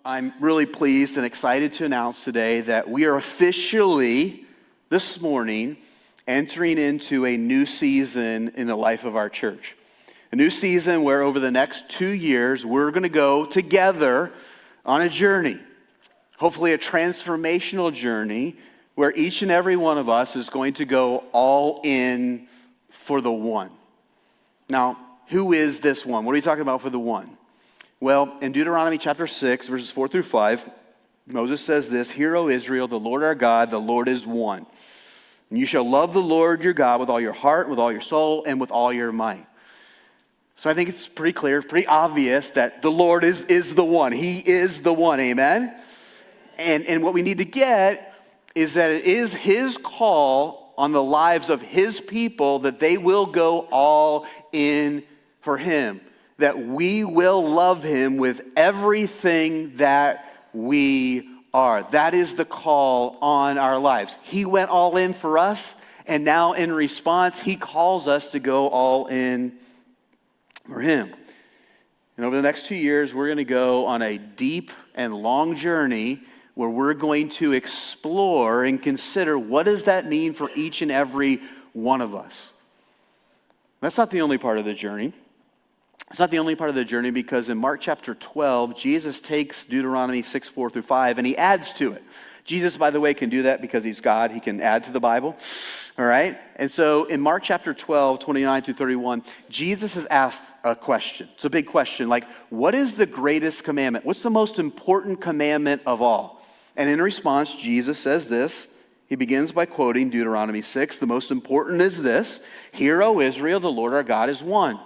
I'm really pleased and excited to announce today that we are officially, this morning, entering into a new season in the life of our church. A new season where over the next 2 years, we're going to go together on a journey. Hopefully a transformational journey where each and every one of us is going to go all in for the one. Now, who is this one? What are we talking about for the one? Well, in Deuteronomy chapter 6, verses 4 through 5, Moses says this, "Hear, O Israel, the Lord our God, the Lord is one. And you shall love the Lord your God with all your heart, with all your soul, and with all your might." So I think it's pretty clear, pretty obvious that the Lord is the one. He is the one, amen? And what we need to get is that it is his call on the lives of his people that they will go all in for him. That we will love him with everything that we are. That is the call on our lives. He went all in for us, and now in response, he calls us to go all in for him. And over the next 2 years, we're going to go on a deep and long journey where we're going to explore and consider what does that mean for each and every one of us. That's not the only part of the journey. It's not the only part of the journey because in Mark chapter 12, Jesus takes Deuteronomy 6, 4 through 5, and he adds to it. Jesus, by the way, can do that because he's God. He can add to the Bible, all right? And so in Mark chapter 12, 29 through 31, Jesus has asked a question. It's a big question, like, what is the greatest commandment? What's the most important commandment of all? And in response, Jesus says this. He begins by quoting Deuteronomy 6. The most important is this, "Hear, O Israel, the Lord our God is one.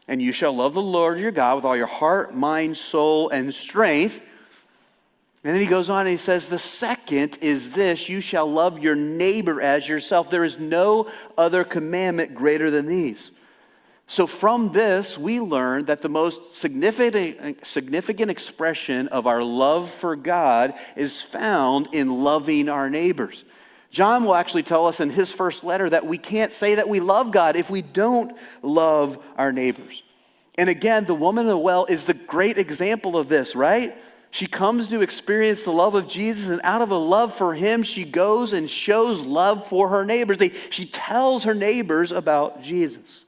And you shall love the Lord your God with all your heart, mind, soul, and strength." And then he goes on and he says, the second is this, "You shall love your neighbor as yourself." There is no other commandment greater than these. So from this, we learn that the most significant expression of our love for God is found in loving our neighbors. John will actually tell us in his first letter that we can't say that we love God if we don't love our neighbors. And again, the woman at the well is the great example of this, right? She comes to experience the love of Jesus, and out of a love for him, she goes and shows love for her neighbors. She tells her neighbors about Jesus.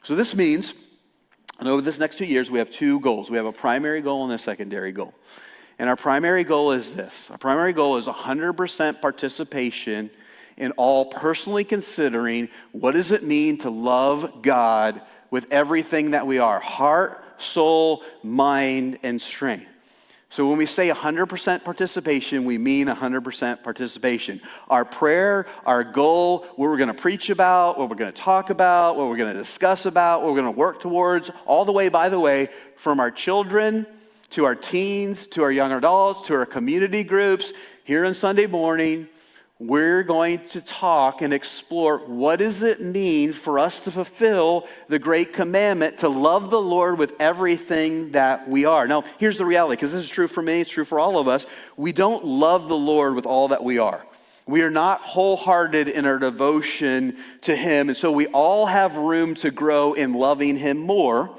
So this means, and over this next 2 years, we have two goals. We have a primary goal and a secondary goal. And our primary goal is this. Our primary goal is 100% participation in all personally considering what does it mean to love God with everything that we are, heart, soul, mind, and strength. So when we say 100% participation, we mean 100% participation. Our prayer, our goal, what we're going to preach about, what we're going to talk about, what we're going to discuss about, what we're going to work towards, all the way, by the way, from our children to our teens, to our young adults, to our community groups, here on Sunday morning, we're going to talk and explore what does it mean for us to fulfill the great commandment to love the Lord with everything that we are. Now, here's the reality, because this is true for me, it's true for all of us. We don't love the Lord with all that we are. We are not wholehearted in our devotion to him, and so we all have room to grow in loving him more.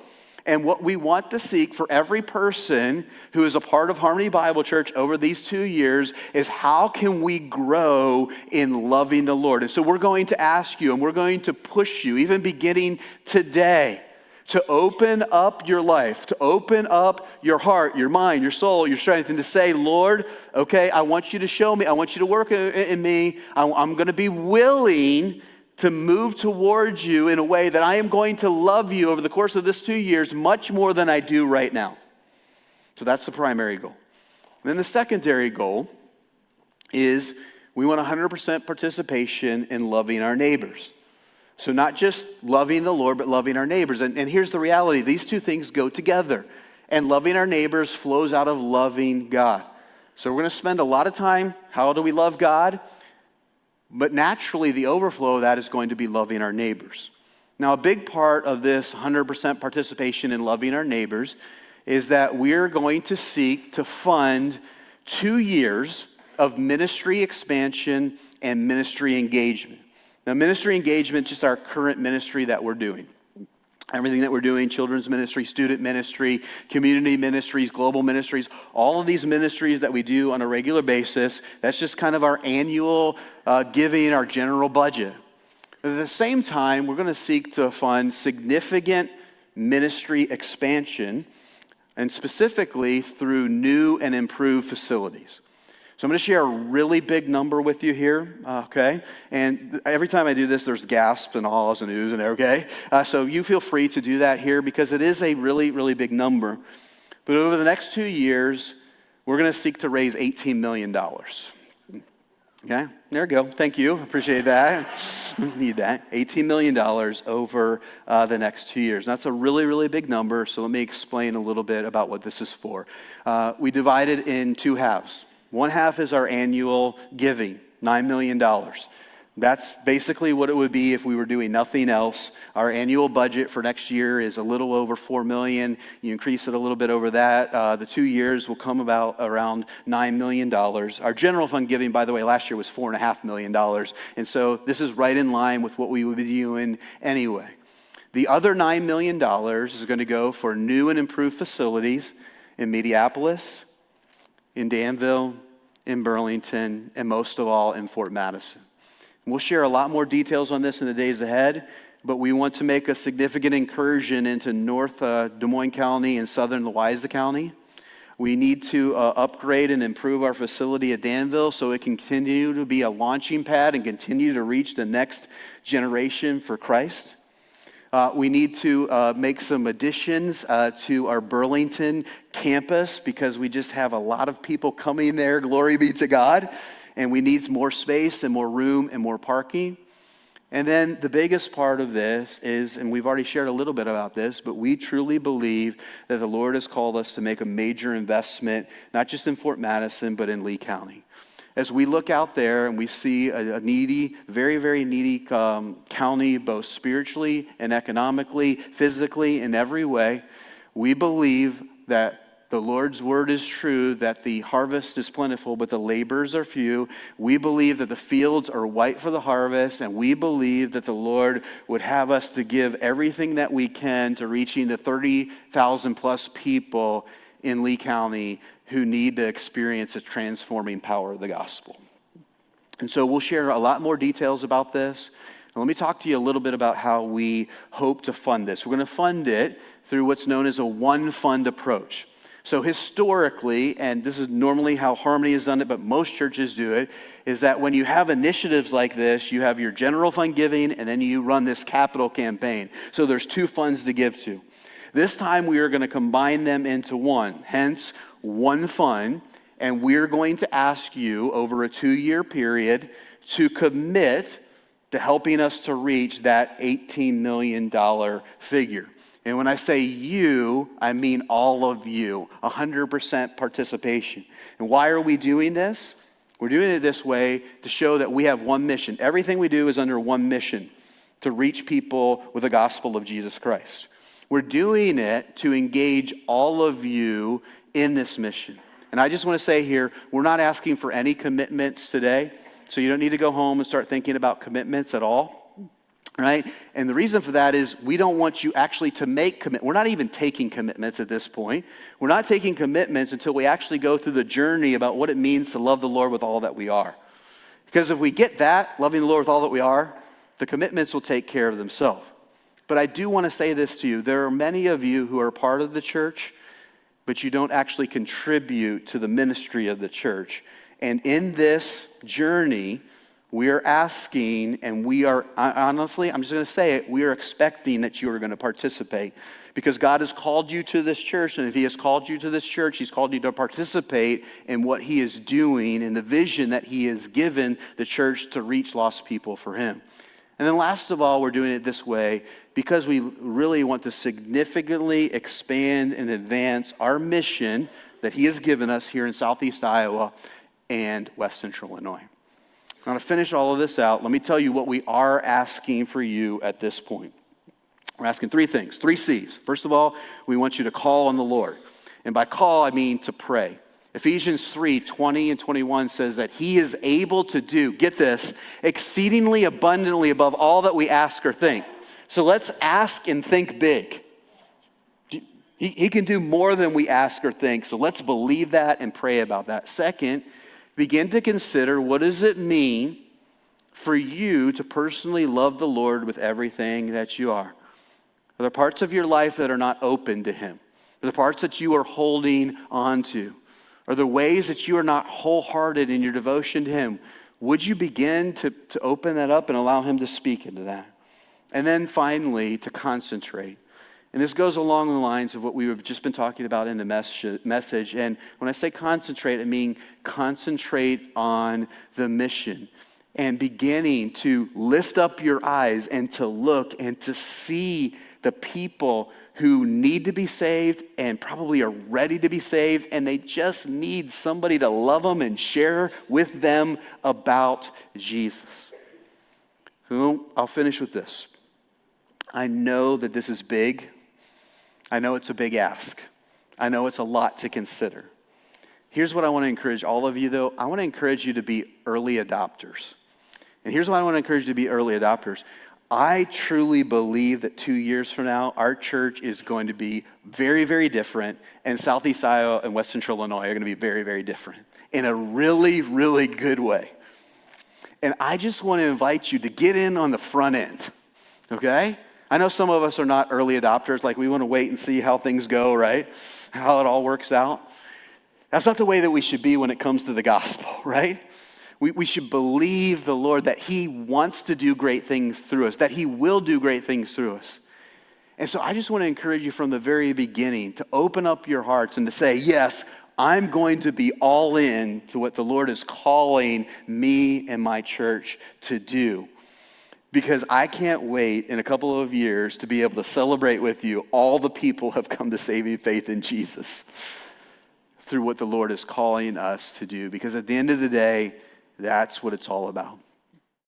And what we want to seek for every person who is a part of Harmony Bible Church over these 2 years is how can we grow in loving the Lord? And so we're going to ask you and we're going to push you, even beginning today, to open up your life, to open up your heart, your mind, your soul, your strength, and to say, Lord, okay, I want you to show me, I want you to work in me, I'm going to be willing to move towards you in a way that I am going to love you over the course of this 2 years much more than I do right now. So that's the primary goal. And then the secondary goal is we want 100% participation in loving our neighbors. So not just loving the Lord, but loving our neighbors. And here's the reality. These two things go together. And loving our neighbors flows out of loving God. So we're going to spend a lot of time, how do we love God? But naturally, the overflow of that is going to be loving our neighbors. Now, a big part of this 100% participation in loving our neighbors is that we're going to seek to fund 2 years of ministry expansion and ministry engagement. Now, ministry engagement is just our current ministry that we're doing. Everything that we're doing, children's ministry, student ministry, community ministries, global ministries, all of these ministries that we do on a regular basis, that's just kind of our annual giving, our general budget. But at the same time, we're going to seek to fund significant ministry expansion, and specifically through new and improved facilities. So I'm going to share a really big number with you here, okay? And every time I do this, there's gasps and ahs and oohs and okay? So you feel free to do that here because it is a really, really big number. But over the next 2 years, we're going to seek to raise $18 million. Okay, there we go. Thank you. Appreciate that. Need that. $18 million over the next 2 years. That's a really, really big number. So let me explain a little bit about what this is for. We divide it in two halves. One half is our annual giving, $9 million. That's basically what it would be if we were doing nothing else. Our annual budget for next year is a little over $4 million. You increase it a little bit over that. The 2 years will come about around $9 million. Our general fund giving, by the way, last year was $4.5 million. And so this is right in line with what we would be doing anyway. The other $9 million is going to go for new and improved facilities in Minneapolis, in Danville, in Burlington, and most of all in Fort Madison. We'll share a lot more details on this in the days ahead, but we want to make a significant incursion into North Des Moines County and Southern Louisa County. We need to upgrade and improve our facility at Danville so it can continue to be a launching pad and continue to reach the next generation for Christ. We need to make some additions to our Burlington campus because we just have a lot of people coming there, glory be to God, and we need more space and more room and more parking. And then the biggest part of this is, and we've already shared a little bit about this, but we truly believe that the Lord has called us to make a major investment, not just in Fort Madison, but in Lee County. As we look out there and we see a needy, very, very needy county, both spiritually and economically, physically, in every way, we believe that the Lord's word is true, that the harvest is plentiful, but the laborers are few. We believe that the fields are white for the harvest, and we believe that the Lord would have us to give everything that we can to reaching the 30,000 plus people in Lee County who need to experience the transforming power of the gospel. And so we'll share a lot more details about this. And let me talk to you a little bit about how we hope to fund this. We're going to fund it through what's known as a one-fund approach. So historically, and this is normally how Harmony has done it, but most churches do it, is that when you have initiatives like this, you have your general fund giving, and then you run this capital campaign. So there's two funds to give to. This time we are going to combine them into one, hence one fund, and we're going to ask you over a 2-year period to commit to helping us to reach that $18 million figure. And when I say you, I mean all of you, 100% participation. And why are we doing this? We're doing it this way to show that we have one mission. Everything we do is under one mission, to reach people with the gospel of Jesus Christ. We're doing it to engage all of you in this mission. And I just want to say here, we're not asking for any commitments today, so you don't need to go home and start thinking about commitments at all, right? And the reason for that is we don't want you actually to make commitments. We're not even taking commitments at this point. We're not taking commitments until we actually go through the journey about what it means to love the Lord with all that we are. Because if we get that, loving the Lord with all that we are, the commitments will take care of themselves. But I do want to say this to you. There are many of you who are part of the church, but you don't actually contribute to the ministry of the church. And in this journey, we are asking, and we are, honestly, I'm just going to say it, we are expecting that you are going to participate. Because God has called you to this church, and if He has called you to this church, He's called you to participate in what He is doing, in the vision that He has given the church to reach lost people for Him. And then last of all, we're doing it this way because we really want to significantly expand and advance our mission that He has given us here in Southeast Iowa and West Central Illinois. Now, to finish all of this out, let me tell you what we are asking for you at this point. We're asking three things, 3 C's. First of all, we want you to call on the Lord. And by call, I mean to pray. Ephesians 3:20 and 21 says that He is able to do, get this, exceedingly abundantly above all that we ask or think. So let's ask and think big. He can do more than we ask or think. So let's believe that and pray about that. Second, begin to consider, what does it mean for you to personally love the Lord with everything that you are? Are there parts of your life that are not open to him? Are there parts that you are holding on to? Are there ways that you are not wholehearted in your devotion to him? Would you begin to open that up and allow him to speak into that? And then finally, to concentrate. And this goes along the lines of what we've just been talking about in the message. And when I say concentrate, I mean concentrate on the mission and beginning to lift up your eyes and to look and to see the people who need to be saved and probably are ready to be saved, and they just need somebody to love them and share with them about Jesus. So I'll finish with this. I know that this is big. I know it's a big ask. I know it's a lot to consider. Here's what I want to encourage all of you, though. I want to encourage you to be early adopters. And here's why I want to encourage you to be early adopters. I truly believe that 2 years from now, our church is going to be very, very different, and Southeast Iowa and West Central Illinois are going to be very, very different in a really, really good way. And I just want to invite you to get in on the front end, okay? I know some of us are not early adopters, like we want to wait and see how things go, right? How it all works out. That's not the way that we should be when it comes to the gospel, right? We should believe the Lord that he wants to do great things through us, that he will do great things through us. And so I just want to encourage you from the very beginning to open up your hearts and to say, yes, I'm going to be all in to what the Lord is calling me and my church to do. Because I can't wait in a couple of years to be able to celebrate with you all the people who have come to saving faith in Jesus through what the Lord is calling us to do. Because at the end of the day, that's what it's all about.